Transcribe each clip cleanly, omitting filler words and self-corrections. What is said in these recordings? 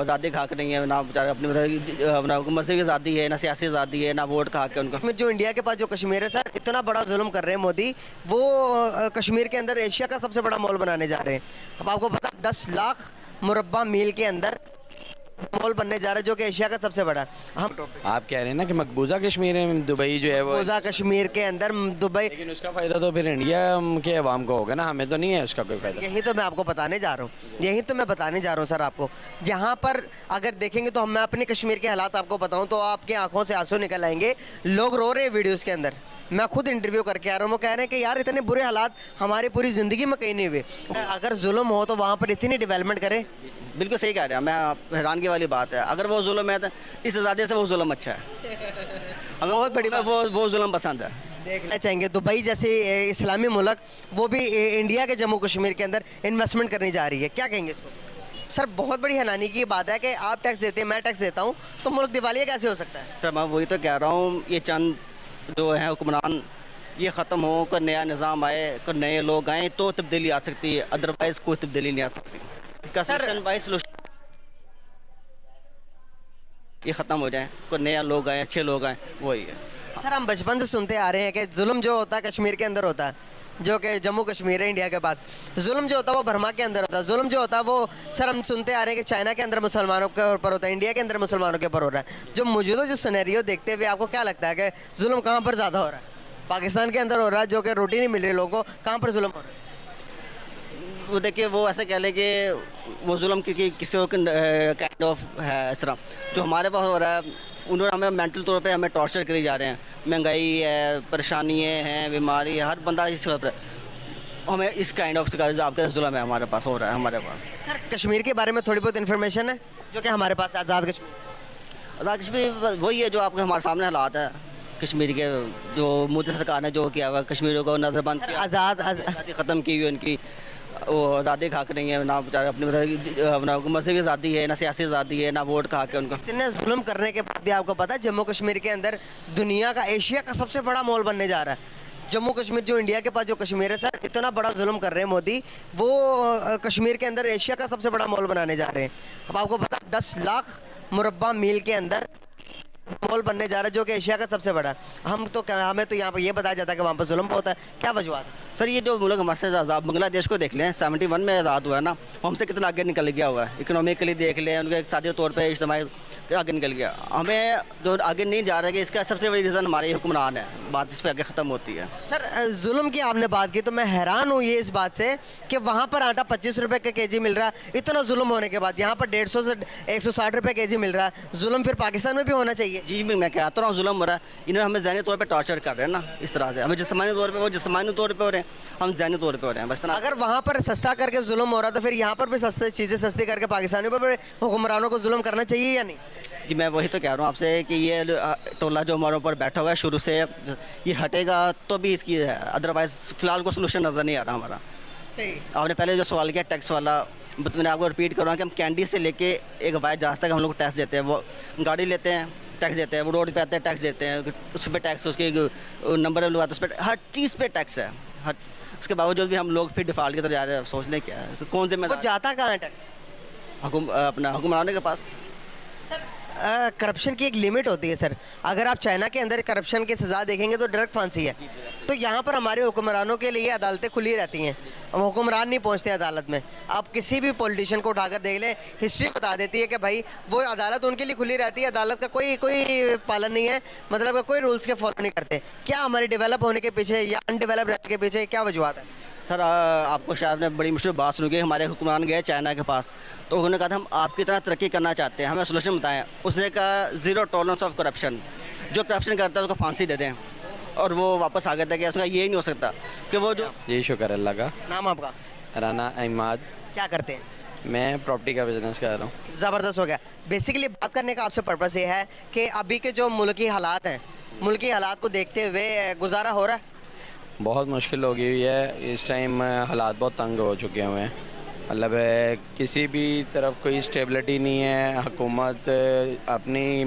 आज़ादी का हक नहीं है ना, बेचारे अपना मजहबी आज़ादी है ना, सियासी आज़ादी है ना, वोट का हक है उनको। जो इंडिया के पास जो कश्मीर है सर, इतना बड़ा जुल्म कर रहे हैं मोदी। वो कश्मीर के अंदर एशिया का सबसे बड़ा मॉल बनाने जा रहे हैं। अब आपको पता 10 लाख मुरब्बा मील के अंदर मॉल बनने जा रहा है, जो कि एशिया का सबसे बड़ा। हम आप कह रहे हैं ना कि मकबूजा कश्मीर में दुबई जो है वो, मकबूजा कश्मीर के अंदर दुबई, लेकिन उसका फ़ायदा तो फिर इंडिया के अवाम को होगा ना, हमें तो नहीं है उसका कोई फ़ायदा। यही तो मैं आपको बताने जा रहा हूँ, यही तो मैं बताने जा रहा हूँ सर आपको। जहाँ पर अगर देखेंगे तो मैं अपने कश्मीर के हालात आपको बताऊँ तो आपकी आंखों से आंसू निकल आएंगे। लोग रो रहे हैं वीडियोज़ के अंदर, मैं खुद इंटरव्यू करके आ रहा हूँ, वो कह रहे हैं कि यार इतने बुरे हालात हमारी पूरी ज़िंदगी में कहीं नहीं हुए। अगर जुल्म हो तो वहाँ पर इतनी डेवलपमेंट करें। बिल्कुल सही कह रहे हैं, मैं हैरानगी वाली बात है। अगर वो जुल्म है तो इस आज़ादी से वो जुल्म अच्छा है। हमें बहुत बड़ी बात, वो जुल्म पसंद है। देखना चाहेंगे दुबई जैसे इस्लामी मुल्क, वो भी इंडिया के जम्मू कश्मीर के अंदर इन्वेस्टमेंट करने जा रही है, क्या कहेंगे इसको? सर बहुत बड़ी हैरानी की बात है कि आप टैक्स देते हैं, मैं टैक्स देता हूँ, तो मुल्क दिवालिया कैसे हो सकता है? सर मैं वही तो कह रहा हूँ, ये चंद जो है हुक्मरान ये ख़त्म हो, कोई नया निज़ाम आए, कोई नए लोग आए तो तब्दीली आ सकती है, अदरवाइज़ कोई तब्दीली नहीं आ सकती। इसका सोल्यूशन ये ख़त्म हो जाए, कोई नया लोग आए, अच्छे लोग आए, वही है। सर हम बचपन से सुनते आ रहे हैं कि जुल्म जो होता है कश्मीर के अंदर होता है, जो कि जम्मू कश्मीर है इंडिया के पास। जुल्म जो होता है वो बर्मा के अंदर होता है। जुल्म जो होता है वो सर हम सुनते आ रहे हैं कि चाइना के अंदर मुसलमानों के ऊपर होता है, इंडिया के अंदर मुसलमानों के ऊपर हो रहा है। जो मौजूदा जो सिनेरियो देखते हुए आपको क्या लगता है कि जुल्म कहाँ पर ज़्यादा हो रहा है? पाकिस्तान के अंदर हो रहा है, जो कि रोटी नहीं मिल रही लोगों को, कहाँ पर जुल्म हो रहा है? वो देखिए, वो ऐसे कह लें कि वो जुल्म की किसी और काइंड ऑफ है इस तरह जो हमारे पास हो रहा है। उन्होंने हमें मेंटल तौर पे हमें टॉर्चर करी जा रहे हैं, महंगाई है, परेशानियाँ हैं, बीमारी है, हर बंदा इस पर हमें इस काइंड ऑफ आपका जुल्म है हमारे पास हो रहा है हमारे पास। सर कश्मीर के बारे में थोड़ी बहुत इन्फॉर्मेशन है जो कि हमारे पास आज़ाद कश्मीर। आज़ाद कश्मीर वही है जो आपके हमारे सामने हालात है कश्मीर के, जो मोदी सरकार ने जो किया हुआ कश्मीर को नज़रबंद किया, आज़ादी ख़त्म की हुई उनकी, वो आज़ादी का हक नहीं है ना, बेचारे अपना मजहबी आज़ादी है ना, सियासी आज़ादी है ना, वोट का हक है उनको। इतने जुल्म करने के बाद भी आपको पता है जम्मू कश्मीर के अंदर दुनिया का, एशिया का सबसे बड़ा मॉल बनने जा रहा है। जम्मू कश्मीर जो इंडिया के पास जो कश्मीर है सर, इतना बड़ा जुल्म कर रहे हैं मोदी। वो कश्मीर के अंदर एशिया का सबसे बड़ा मॉल बनाने जा रहे हैं। अब आपको पता 10 लाख मुरब्बा मील के अंदर मॉल बनने जा रहा है, जो कि एशिया का सबसे बड़ा। हमें तो यहाँ पर ये बताया जाता है कि वहाँ पर जुल्म होता है, क्या वजूहत है? सर ये जो मुल्क हमारे से आज़ाद, बांग्लादेश को देख लें, 71 में आज़ाद हुआ है ना, हमसे कितना आगे निकल गया हुआ है। इकोनॉमिकली देख लें, उनके इक़्तिसादी तौर पे इज्तिमाई आगे निकल गया। हमें जो आगे नहीं जा रहा है कि इसका सबसे बड़ी रीज़न हमारे हुक्मरान है। बात इस पर आगे ख़त्म होती है। सर जुल्म की आपने बात की तो मैं हैरान हूँ ये इस बात से कि वहाँ पर आटा 25 रुपये का केजी मिल रहा है, इतना जुल्म होने के बाद यहाँ पर 150 से 160 रुपये केजी मिल रहा है। जुल्म फिर पाकिस्तान में भी होना चाहिए। जी मैं कहता रहा हूँ जुल्म हो रहा है, इन्होंने हमें ज़हनी तौर पर टॉर्चर कर रहे हैं ना, इस तरह से हमें जिस्मानी तौर पर, वो जिस्मानी तौर पर हो रहे हैं, हम ज़हनी तौर पर हो रहे हैं, बस। अगर वहाँ पर सस्ता करके जुल्म हो रहा है तो फिर यहाँ पर भी सस्ते चीज़ें सस्ती करके पाकिस्तानियों पर हुक्मरानों को जुल्म करना चाहिए या नहीं? जी मैं वही तो कह रहा हूँ आपसे कि ये टोला जो हमारे ऊपर बैठा हुआ है शुरू से, ये हटेगा तो भी इसकी है, अदरवाइज़ फ़िलहाल को सोल्यूशन नज़र नहीं आ रहा हमारा। सही। आपने पहले जो सवाल किया टैक्स वाला, मैंने आपको रिपीट कर रहा हूँ कि हम कैंडी से लेके एक हवाई जहाज़ तक हम लोग टैक्स देते हैं। वो गाड़ी लेते हैं टैक्स देते हैं, वो रोड पे आते हैं टैक्स देते हैं, उस पर टैक्स, उसके नंबर लगवाते हैं, उस पर हर चीज़ पे टैक्स है। हर उसके बावजूद भी हम लोग फिर डिफ़ॉल्ट की तरफ जा रहे हैं। सोच लें क्या है, कौन से में जाता कहाँ है टैक्स? अपना हुक्मरानों के पास। करप्शन की एक लिमिट होती है सर। अगर आप चाइना के अंदर करप्शन की सज़ा देखेंगे तो डायरेक्ट फांसी है। तो यहाँ पर हमारे हुक्मरानों के लिए अदालतें खुली रहती हैं, हुक्मरान नहीं पहुँचते अदालत में। आप किसी भी पॉलिटिशियन को उठाकर देख लें, हिस्ट्री बता देती है कि भाई वो अदालत उनके लिए खुली रहती है, अदालत का कोई पालन नहीं है, मतलब कोई रूल्स के फॉलो नहीं करते। क्या हमारे डेवलप होने के पीछे या अनडेवलप रहने के पीछे क्या वजूहत है? सर आपको शायद ने बड़ी मुश्किल बात सुनी, हमारे हुक्मरान गए चाइना के पास, तो उन्होंने कहा था हम आपकी तरह तरक्की करना चाहते हैं, हमें सोल्यूशन बताएं। उसने कहा ज़ीरो टॉलरेंस ऑफ करप्शन, जो करप्शन करता है उसको फांसी दे दें। और वो वापस आ गया था कि उसका ये नहीं हो सकता कि वो जो। यही शुक्र अल्लाह का। नाम आपका? राना अहमद। क्या करते हैं? मैं प्रॉपर्टी का बिजनेस कर रहा हूँ। ज़बरदस्त हो गया। बेसिकली बात करने का आपसे पर्पस ये है कि अभी के जो मुल्की हालात हैं, मुल्की हालात को देखते हुए गुजारा हो रहा है? बहुत मुश्किल हो गई हुई है इस टाइम, हालात बहुत तंग हो चुके हुए हैं। मतलब किसी भी तरफ कोई स्टेबिलिटी नहीं है, हुकूमत अपनी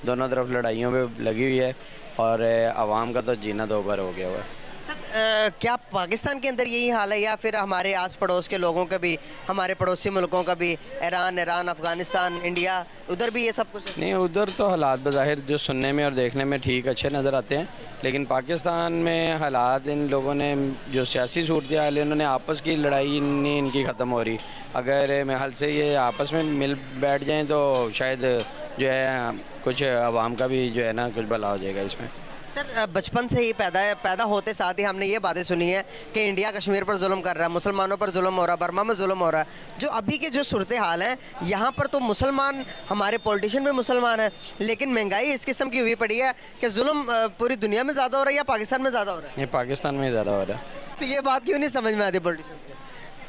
दोनों तरफ लड़ाइयों पे लगी हुई है और आवाम का तो जीना दोबार हो गया हुआ है। सर क्या पाकिस्तान के अंदर यही हाल है या फिर हमारे आस पड़ोस के लोगों का भी, हमारे पड़ोसी मुल्कों का भी, ईरान, अफ़गानिस्तान, इंडिया, उधर भी ये सब कुछ है? नहीं, उधर तो हालात बज़ाहिर जो सुनने में और देखने में ठीक अच्छे नज़र आते हैं, लेकिन पाकिस्तान में हालात, इन लोगों ने जो सियासी सूरत हाल है, उन्होंने आपस की लड़ाई नहीं इनकी ख़त्म हो रही। अगर मेरे ख्याल से ये आपस में मिल बैठ जाएं तो शायद जो है कुछ आवाम का भी जो है ना कुछ भला हो जाएगा इसमें। सर बचपन से ही पैदा होते साथ ही हमने ये बातें सुनी है कि इंडिया कश्मीर पर जुल्म कर रहा है, मुसलमानों पर जुल्म हो रहा है, बर्मा में जुल्म हो रहा है। जो अभी के जो सूरत हाल है यहाँ पर तो मुसलमान, हमारे पॉलिटिशियन भी मुसलमान हैं, लेकिन महंगाई इस किस्म की हुई पड़ी है कि जुल्म पूरी दुनिया में ज़्यादा हो रहा है या पाकिस्तान में ज़्यादा हो रहा है? ये पाकिस्तान में ज़्यादा हो रहा है। तो ये बात क्यों नहीं समझ में आती पॉलिटिशियन को?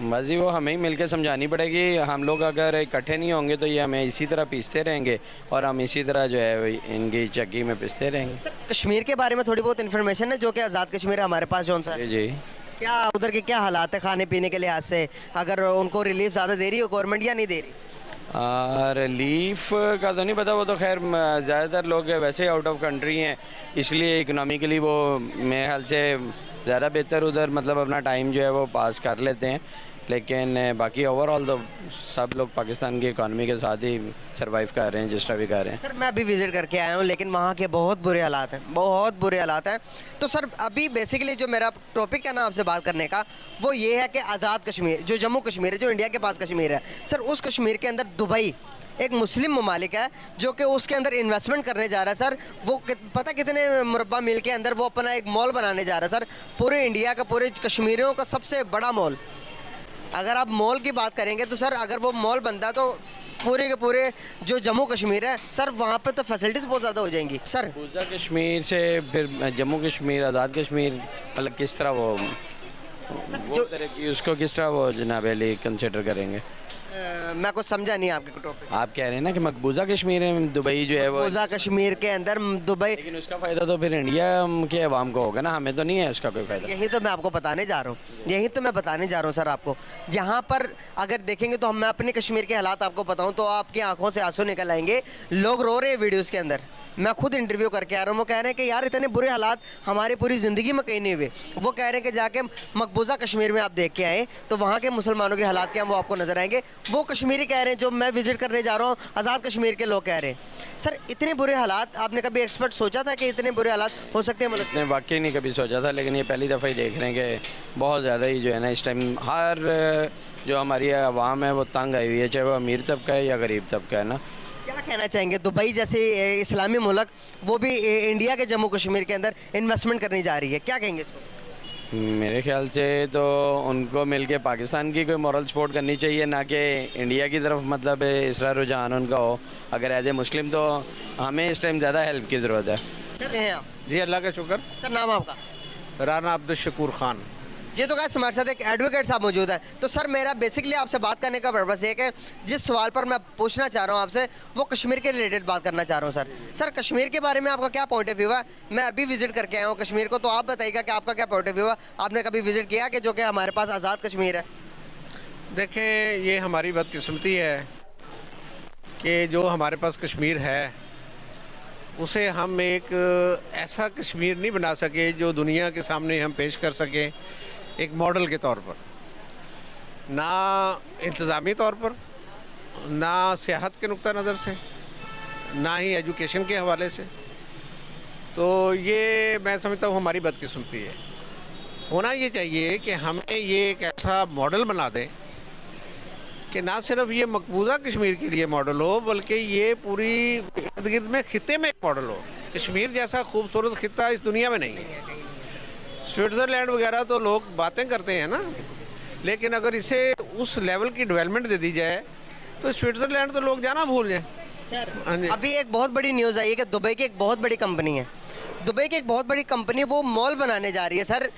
बस जी वो हमें ही मिलकर समझानी पड़ेगी। हम लोग अगर इकट्ठे नहीं होंगे तो ये हमें इसी तरह पीसते रहेंगे और हम इसी तरह जो है इनकी चक्की में पीसते रहेंगे। सर कश्मीर के बारे में थोड़ी बहुत इन्फॉर्मेशन है जो कि आज़ाद कश्मीर है हमारे पास, जौन सा जी जी। क्या उधर के क्या हालात है खाने पीने के लिहाज से, अगर उनको रिलीफ ज़्यादा दे रही हो गवर्नमेंट या नहीं दे रही? रिलीफ का तो नहीं पता, वो तो खैर ज़्यादातर लोग वैसे ही आउट ऑफ कंट्री हैं, इसलिए इकनॉमिकली वो मेरे ख्याल से ज़्यादा बेहतर उधर मतलब अपना टाइम जो है वो पास कर लेते हैं। लेकिन बाकी ओवरऑल तो सब लोग पाकिस्तान की इकॉनमी के साथ ही सरवाइव कर रहे हैं जिस तरह भी कर रहे हैं। सर मैं अभी विज़िट करके आया हूँ, लेकिन वहाँ के बहुत बुरे हालात हैं, बहुत बुरे हालात हैं। तो सर अभी बेसिकली जो मेरा टॉपिक है ना आपसे बात करने का, वो ये है कि आज़ाद कश्मीर, जो जम्मू कश्मीर है, जो इंडिया के पास कश्मीर है, सर उस कश्मीर के अंदर दुबई एक मुस्लिम ममालिक है जो कि उसके अंदर इन्वेस्टमेंट करने जा रहा है। सर वो पता कितने मुरब्बा मील के अंदर वो अपना एक मॉल बनाने जा रहा है। सर पूरे इंडिया का, पूरे कश्मीरियों का सबसे बड़ा मॉल। अगर आप मॉल की बात करेंगे तो सर अगर वो मॉल बनता तो पूरे के पूरे जो जम्मू कश्मीर है सर वहाँ पे तो फैसिलिटीज़ बहुत ज़्यादा हो जाएंगी। सर मकबूजा कश्मीर से फिर जम्मू कश्मीर, आज़ाद कश्मीर, मतलब किस तरह वो तरह की उसको किस तरह वो जनाब अली कंसिडर करेंगे? मैं कुछ समझा नहीं आपके टॉपिक। आप कह रहे हैं ना कि मकबूजा कश्मीर में दुबई जो है वो, मकबूजा कश्मीर के अंदर दुबई, लेकिन उसका फ़ायदा तो फिर इंडिया के अवाम को होगा ना, हमें तो नहीं है उसका कोई फ़ायदा। यही तो मैं आपको बताने जा रहा हूँ, यही तो मैं बताने जा रहा हूँ सर आपको। जहाँ पर अगर देखेंगे तो मैं अपने कश्मीर के हालात आपको बताऊँ तो आपकी आंखों से आंसू निकल आएंगे। लोग रो रहे हैं वीडियोज़ के अंदर, मैं खुद इंटरव्यू करके आ रहा हूँ। वो कह रहे हैं कि यार इतने बुरे हालात हमारी पूरी ज़िंदगी में कहीं नहीं हुए। वो कह रहे हैं कि जाके मकबूजा कश्मीर में आप देख के आए तो वहाँ के मुसलमानों के हालात क्या हैं वो आपको नज़र आएंगे। वो कश्मीरी कह रहे हैं, जो मैं विज़िट करने जा रहा हूँ, आज़ाद कश्मीर के लोग कह रहे हैं। सर इतने बुरे हालात, आपने कभी एक्सपर्ट सोचा था कि इतने बुरे हालात हो सकते हैं मुल्क में? मैंने वाकई नहीं कभी सोचा था, लेकिन ये पहली दफ़ा ही देख रहे हैं कि बहुत ज़्यादा ही जो है ना इस टाइम हर जो हमारी आवाम है वो तंग आई हुई है, चाहे वो अमीर तबका है या गरीब तबका है ना। क्या कहना चाहेंगे? दुबई जैसे इस्लामी मुल्क, वो भी इंडिया के जम्मू कश्मीर के अंदर इन्वेस्टमेंट करने जा रही है, क्या कहेंगे इसको? मेरे ख्याल से तो उनको मिलके पाकिस्तान की कोई मॉरल सपोर्ट करनी चाहिए, ना कि इंडिया की तरफ मतलब इस तरह रुझान उनका हो। अगर एज ए मुस्लिम तो हमें इस टाइम ज़्यादा हेल्प की ज़रूरत है। सर हैं आप? जी अल्लाह का शुक्र। सर नाम आपका? राना अब्दुल शकूर खान। जी तो गाइस हमारे साथ एक एडवोकेट साहब मौजूद है। तो सर मेरा बेसिकली आपसे बात करने का पर्पस ये है कि जिस सवाल पर मैं पूछना चाह रहा हूँ आपसे, वो कश्मीर के रिलेटेड बात करना चाह रहा हूँ। सर कश्मीर के बारे में आपका क्या पॉइंट ऑफ व्यू है? मैं अभी विजिट करके आया हूँ कश्मीर को, तो आप बताइएगा कि आपका क्या पॉइंट ऑफ व्यू है। आपने कभी विजिट किया कि जो कि हमारे पास आज़ाद कश्मीर है? देखें, ये हमारी बदकिस्मती है कि जो हमारे पास कश्मीर है उसे हम एक ऐसा कश्मीर नहीं बना सके जो दुनिया के सामने हम पेश कर सकें एक मॉडल के तौर पर, ना इंतज़ामी तौर पर, ना सियाहत के नुक्ता नज़र से, ना ही एजुकेशन के हवाले से। तो ये मैं समझता हूँ हमारी बदकिस्मती है। होना ये चाहिए कि हमें ये एक ऐसा मॉडल बना दें कि ना सिर्फ ये मकबूजा कश्मीर के लिए मॉडल हो, बल्कि ये पूरी इर्द गिर्द में खिते में एक मॉडल हो। कश्मीर जैसा खूबसूरत खिता इस दुनिया में नहीं है। स्विट्ज़रलैंड वगैरह तो लोग बातें करते हैं ना, लेकिन अगर इसे उस लेवल की डेवलपमेंट दे दी जाए तो स्विट्ज़रलैंड तो लोग जाना भूल जाएं। सर अभी एक बहुत बड़ी न्यूज़ आई है कि दुबई की एक बहुत बड़ी कंपनी है, दुबई की एक बहुत बड़ी कंपनी वो मॉल बनाने जा रही है सर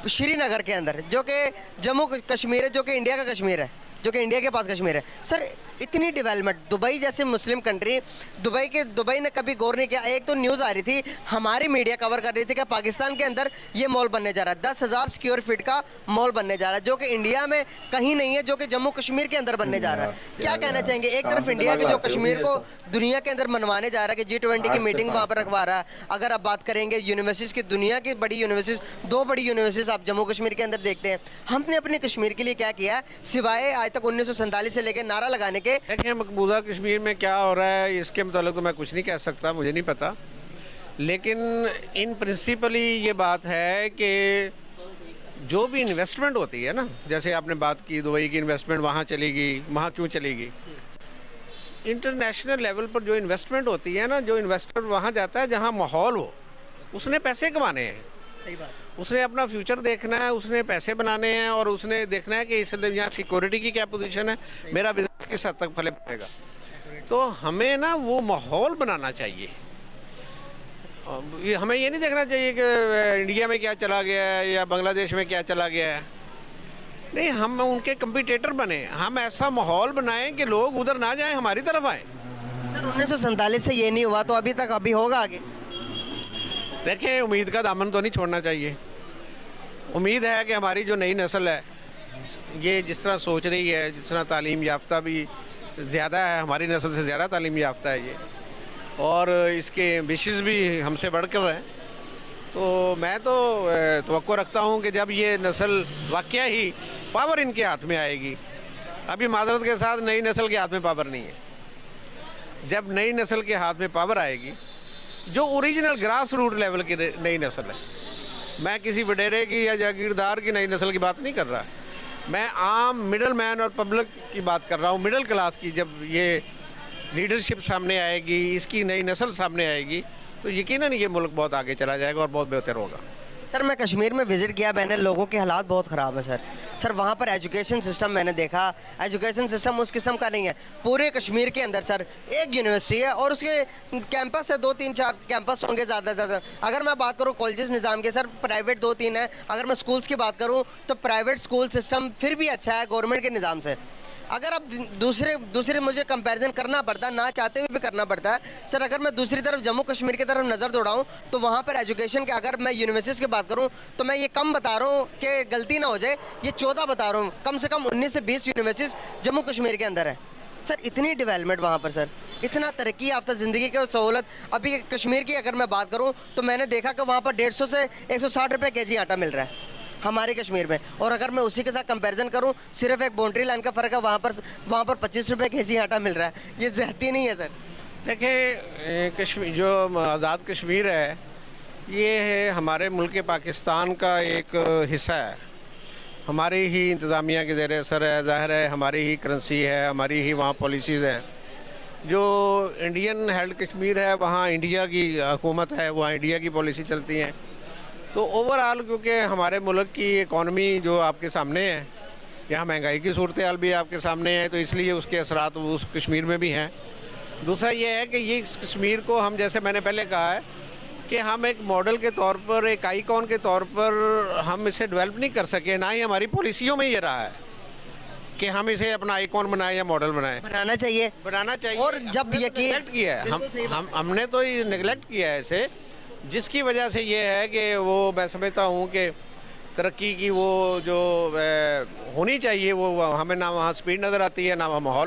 श्रीनगर के अंदर, जो कि जम्मू कश्मीर है, जो कि इंडिया का कश्मीर है, जो कि इंडिया के पास कश्मीर है। सर इतनी डेवलपमेंट, दुबई जैसे मुस्लिम कंट्री, दुबई ने कभी गौर नहीं किया। एक तो न्यूज़ आ रही थी, हमारी मीडिया कवर कर रही थी कि पाकिस्तान के अंदर ये मॉल बनने जा रहा है, 10,000 स्क्वायर फीट का मॉल बनने जा रहा है, जो कि इंडिया में कहीं नहीं है, जो कि जम्मू कश्मीर के अंदर बनने जा रहा है। क्या कहना चाहेंगे? एक तरफ इंडिया के जो कश्मीर को दुनिया के अंदर मनवाने जा रहा है कि G20 की मीटिंग वहाँ पर रखवा रहा है। अगर आप बात करेंगे यूनिवर्सिटीज़ की, दुनिया की बड़ी यूनिवर्सिटीज़, 2 बड़ी यूनिवर्सिटीज़ आप जम्मू कश्मीर के अंदर देखते हैं। हमने अपने कश्मीर के लिए क्या किया है सिवाय आज तक 1947 से लेकर नारा लगाने के? देखिए, मकबूजा कश्मीर में क्या हो रहा है इसके मतलब तो मैं कुछ नहीं कह सकता, मुझे नहीं पता। लेकिन इन प्रिंसिपली ये बात है कि जो भी इन्वेस्टमेंट होती है ना, जैसे आपने बात की दुबई की इन्वेस्टमेंट वहाँ चलेगी, वहाँ क्यों चलेगी? इंटरनेशनल लेवल पर जो इन्वेस्टमेंट होती है ना, जो इन्वेस्टर वहाँ जाता है जहाँ माहौल हो, उसने पैसे कमाने हैं। सही बात। उसने अपना फ्यूचर देखना है, उसने पैसे बनाने हैं और उसने देखना है कि इस यहाँ सिक्योरिटी की क्या पोजीशन है, मेरा बिजनेस किस हद तक फले पड़ेगा। तो हमें ना वो माहौल बनाना चाहिए। हमें ये नहीं देखना चाहिए कि इंडिया में क्या चला गया है या बांग्लादेश में क्या चला गया है। नहीं, हम उनके कंपटीटर बने, हम ऐसा माहौल बनाएं कि लोग उधर ना जाएं, हमारी तरफ आएँ। सर 1947 से ये नहीं हुआ तो अभी होगा आगे? देखें, उम्मीद का दामन तो नहीं छोड़ना चाहिए। उम्मीद है कि हमारी जो नई नस्ल है ये जिस तरह सोच रही है, जिस तरह तालीम याफ्ता भी ज़्यादा है, हमारी नस्ल से ज़्यादा तालीम याफ्ता है ये, और इसके विशेष भी हमसे बढ़कर हैं। तो मैं तो तवक्को रखता हूँ कि जब ये नस्ल वाकया ही पावर इनके हाथ में आएगी, अभी माजरत के साथ नई नस्ल के हाथ में पावर नहीं है। जब नई नस्ल के हाथ में पावर आएगी, जो ओरिजिनल ग्रास रूट लेवल की नई नस्ल है, मैं किसी वडेरे की या जागीरदार की नई नस्ल की बात नहीं कर रहा, मैं आम मिडल मैन और पब्लिक की बात कर रहा हूँ, मिडिल क्लास की। जब ये लीडरशिप सामने आएगी, इसकी नई नस्ल सामने आएगी, तो यकीनन ये मुल्क बहुत आगे चला जाएगा और बहुत बेहतर होगा। सर मैं कश्मीर में विज़िट किया, मैंने लोगों के हालात बहुत ख़राब है सर वहाँ पर एजुकेशन सिस्टम मैंने देखा, एजुकेशन सिस्टम उस किस्म का नहीं है। पूरे कश्मीर के अंदर सर एक यूनिवर्सिटी है और उसके कैंपस है 2-3-4 कैंपस होंगे ज़्यादा से ज़्यादा। अगर मैं बात करूँ कॉलेजेस निज़ाम के सर, प्राइवेट 2-3 है। अगर मैं स्कूल्स की बात करूँ तो प्राइवेट स्कूल सिस्टम फिर भी अच्छा है गवर्नमेंट के निज़ाम से। अगर अब दूसरे मुझे कंपैरिजन करना पड़ता है, ना चाहते हुए भी करना पड़ता है सर। अगर मैं दूसरी तरफ जम्मू कश्मीर की तरफ नज़र दौड़ाऊँ तो वहाँ पर एजुकेशन के, अगर मैं यूनिवर्सिटीज़ की बात करूँ तो मैं ये कम बता रहा हूँ कि गलती ना हो जाए, ये 14 बता रहा हूँ, कम से कम 19 से 20 यूनिवर्सिटीज़ जम्मू कश्मीर के अंदर है सर। इतनी डेवलपमेंट वहाँ पर सर, इतना तरक्की याफ्ता ज़िंदगी की सहूलत। अभी कश्मीर की अगर मैं बात करूँ तो मैंने देखा कि वहाँ पर 150 से 160 रुपये kg आटा मिल रहा है हमारे कश्मीर में। और अगर मैं उसी के साथ कंपैरिजन करूं, सिर्फ एक बाउंड्री लाइन का फ़र्क है, वहाँ पर 25 रुपये kg आटा मिल रहा है। ये ज़्यादती नहीं है सर? देखिए, कश्मीर जो आज़ाद कश्मीर है, ये है हमारे मुल्क पाकिस्तान का एक हिस्सा है, हमारी ही इंतज़ामिया के ज़ेर असर है। ज़ाहिर है हमारी ही करेंसी है, हमारी ही वहाँ पॉलिसीज़ हैं। जो इंडियन हेल्ड कश्मीर है, वहाँ इंडिया की हुकूमत है, वहाँ इंडिया की पॉलिसी चलती हैं। तो ओवरऑल क्योंकि हमारे मुल्क की इकॉनमी जो आपके सामने है, यहाँ महंगाई की सूरत हाल भी आपके सामने है, तो इसलिए उसके असरात उस कश्मीर में भी हैं। दूसरा ये है कि ये इस कश्मीर को हम, जैसे मैंने पहले कहा है कि हम एक मॉडल के तौर पर, एक आइकॉन के तौर पर हम इसे डेवलप नहीं कर सके, ना ही हमारी पॉलिसियों में ये रहा है कि हम इसे अपना आइकॉन बनाएं या मॉडल बनाएं। बनाना चाहिए और जब यकीन नेगलेक्ट किया है हमने तो ये नेगलेक्ट किया है इसे, जिसकी वजह से ये है कि वो, मैं समझता हूँ कि तरक्की की वो जो होनी चाहिए वो हमें ना वहाँ स्पीड नज़र आती है, ना वहाँ माहौल